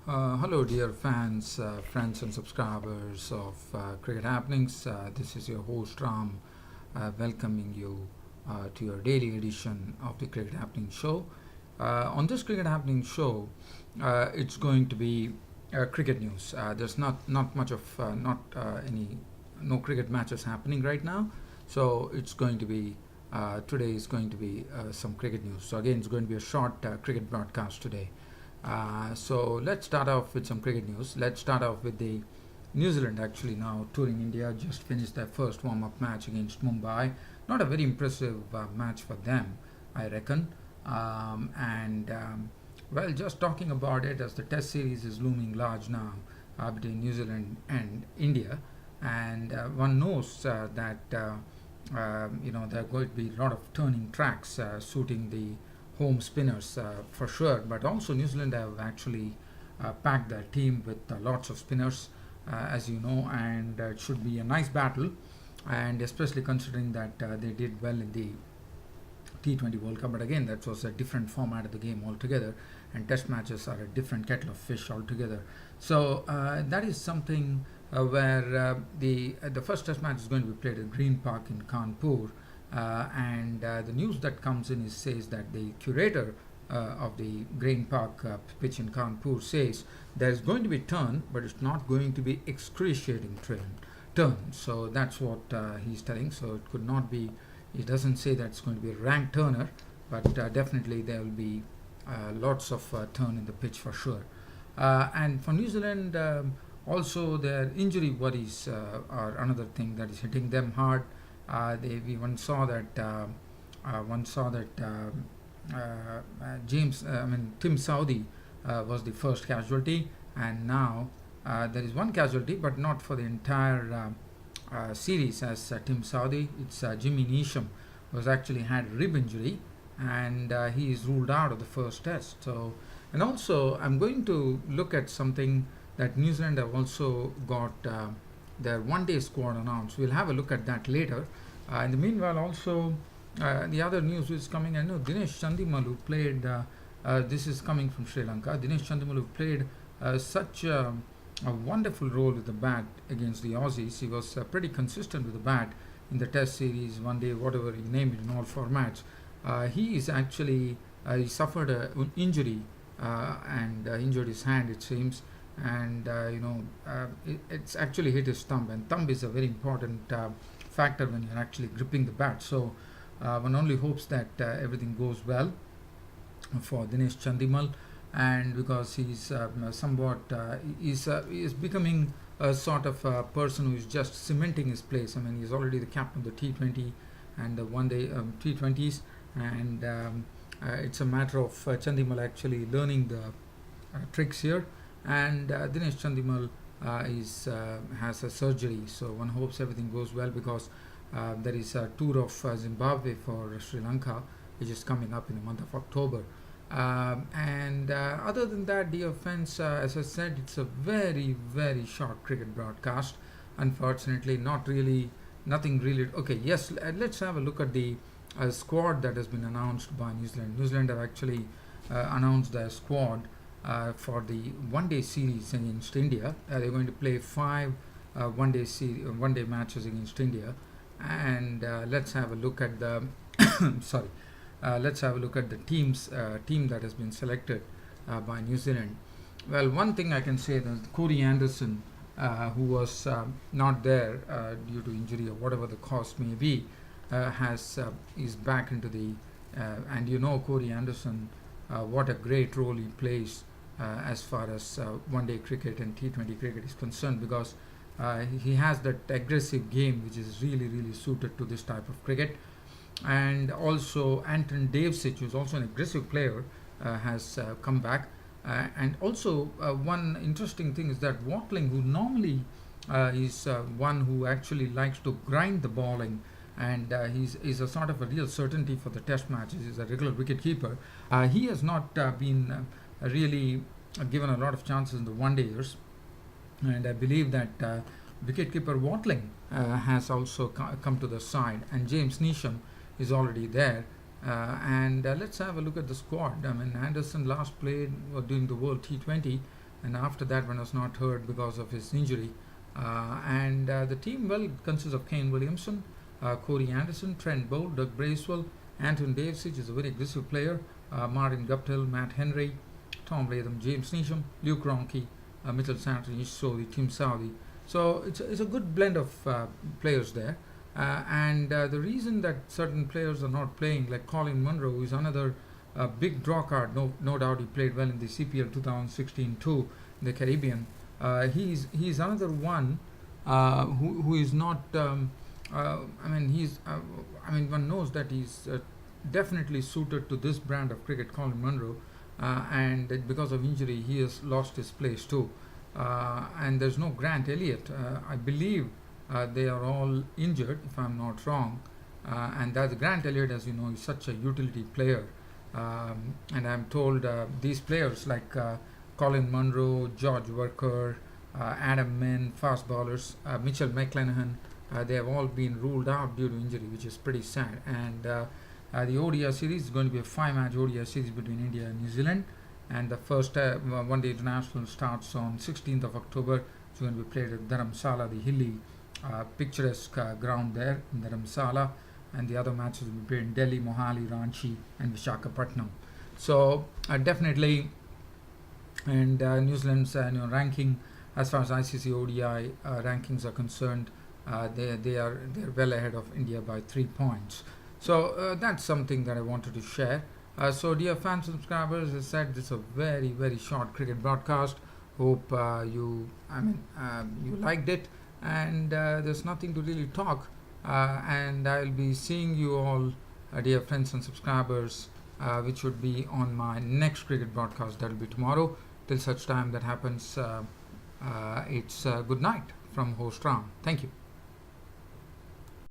Hello, dear fans, friends, and subscribers of Cricket Happenings. This is your host Ram, welcoming you to your daily edition of the Cricket Happening Show. On this Cricket Happening Show, it's going to be cricket news. There's not much of not any no cricket matches happening right now, so it's going to be today is going to be some cricket news. So again, it's going to be a short cricket broadcast today. So let's start off with some cricket news. Let's start off with the New Zealand actually now touring India just finished their first warm-up match against Mumbai. Not a very impressive match for them, I reckon. Well, just talking about it as the Test series is looming large now between New Zealand and India, and one knows that there are going to be a lot of turning tracks suiting the home spinners for sure. But also New Zealand have actually packed their team with lots of spinners, as you know, and it should be a nice battle. And especially considering that they did well in the T20 World Cup, but again that was a different format of the game altogether, and Test matches are a different kettle of fish altogether. So that is something where the first Test match is going to be played at Green Park in Kanpur, and the news that comes in says that the curator of the Green Park pitch in Kanpur says there is going to be turn, but it's not going to be excruciating turn. So that's what he's telling. So it could not be. He doesn't say that it's going to be a rank turner, but definitely there will be lots of turn in the pitch for sure. And for New Zealand, also their injury worries are another thing that is hitting them hard. We once saw that Tim Saudi was the first casualty, and now there is one casualty, but not for the entire series as Tim Saudi. It's Jimmy Neesham was actually had rib injury, and he is ruled out of the first test. So, and also I'm going to look at something that New Zealand have also got their one-day squad announced. We'll have a look at that later. In the meanwhile, also the other news is coming. I know Dinesh Chandimal, who played. This is coming from Sri Lanka. Dinesh Chandimal, who played such a wonderful role with the bat against the Aussies. He was pretty consistent with the bat in the Test series, one day, whatever you name it, in all formats. He is actually he suffered an injury and injured his hand, it seems, and it's actually hit his thumb, and thumb is a very important factor when you're actually gripping the bat. So one only hopes that everything goes well for Dinesh Chandimal, and because he's somewhat is becoming a sort of a person who is just cementing his place. I mean, he's already the captain of the T20 and the one day T20s, and it's a matter of Chandimal actually learning the tricks here. And Dinesh Chandimal has a surgery, so one hopes everything goes well, because there is a tour of Zimbabwe for Sri Lanka, which is coming up in the month of October. And other than that, dear friends, as I said, it's a very, very short cricket broadcast. Unfortunately, nothing really. Okay, yes, let's have a look at the squad that has been announced by New Zealand. New Zealand have actually announced their squad for the one-day series against India. They're going to play five one-day matches against India, and let's have a look at the sorry. Let's have a look at the team that has been selected by New Zealand. Well, one thing I can say that Corey Anderson, who was not there due to injury or whatever the cause may be, is back into the and you know Corey Anderson, what a great role he plays as far as one-day cricket and T20 cricket is concerned, because he has that aggressive game which is really, really suited to this type of cricket. And also Anton Davesic, who's also an aggressive player, has come back. And also one interesting thing is that Watling, who normally is one who actually likes to grind the bowling, and he's a sort of a real certainty for the Test matches. He's a regular wicket keeper. He has not been really given a lot of chances in the one-day years, and I believe that wicketkeeper Watling has also come to the side, and James Neesham is already there. And let's have a look at the squad. I mean, Anderson last played during the World T20 and after that one was not heard because of his injury. And the team, well, consists of Kane Williamson, Corey Anderson, Trent Bolt, Doug Bracewell, Anton Davicic is a very aggressive player, Martin Guptill, Matt Henry, Tom Latham, James Neesham, Luke Ronchi, Mitchell Santry, Sodi, Tim Saudi. So it's a good blend of players there. And the reason that certain players are not playing, like Colin Munro, who is another big draw card, no doubt he played well in the CPL 2016 too, the Caribbean. He's another one who is not. One knows that he's definitely suited to this brand of cricket, Colin Munro, and that because of injury he has lost his place too. And there's no Grant Elliott. I believe they are all injured, if I'm not wrong. And that Grant Elliott, as you know, is such a utility player. And I'm told these players like Colin Munro, George Worker, Adam Min, fast bowlers, Mitchell McClenaghan, they have all been ruled out due to injury, which is pretty sad. And the ODI series is going to be a 5-match ODI series between India and New Zealand. And the first one-day international starts on 16th of October. It's going to be played at Dharamsala, the hilly, picturesque ground there in Dharamsala. And the other matches will be played in Delhi, Mohali, Ranchi, and Visakhapatnam. So definitely, and New Zealand's ranking as far as ICC ODI rankings are concerned, they're well ahead of India by 3 points. So that's something that I wanted to share. So dear fans and subscribers, as I said, this is a very, very short cricket broadcast. Hope you liked it, and there's nothing to really talk. And I'll be seeing you all, dear friends and subscribers, which would be on my next cricket broadcast. That will be tomorrow. Till such time that happens, it's good night from host Ram. Thank you.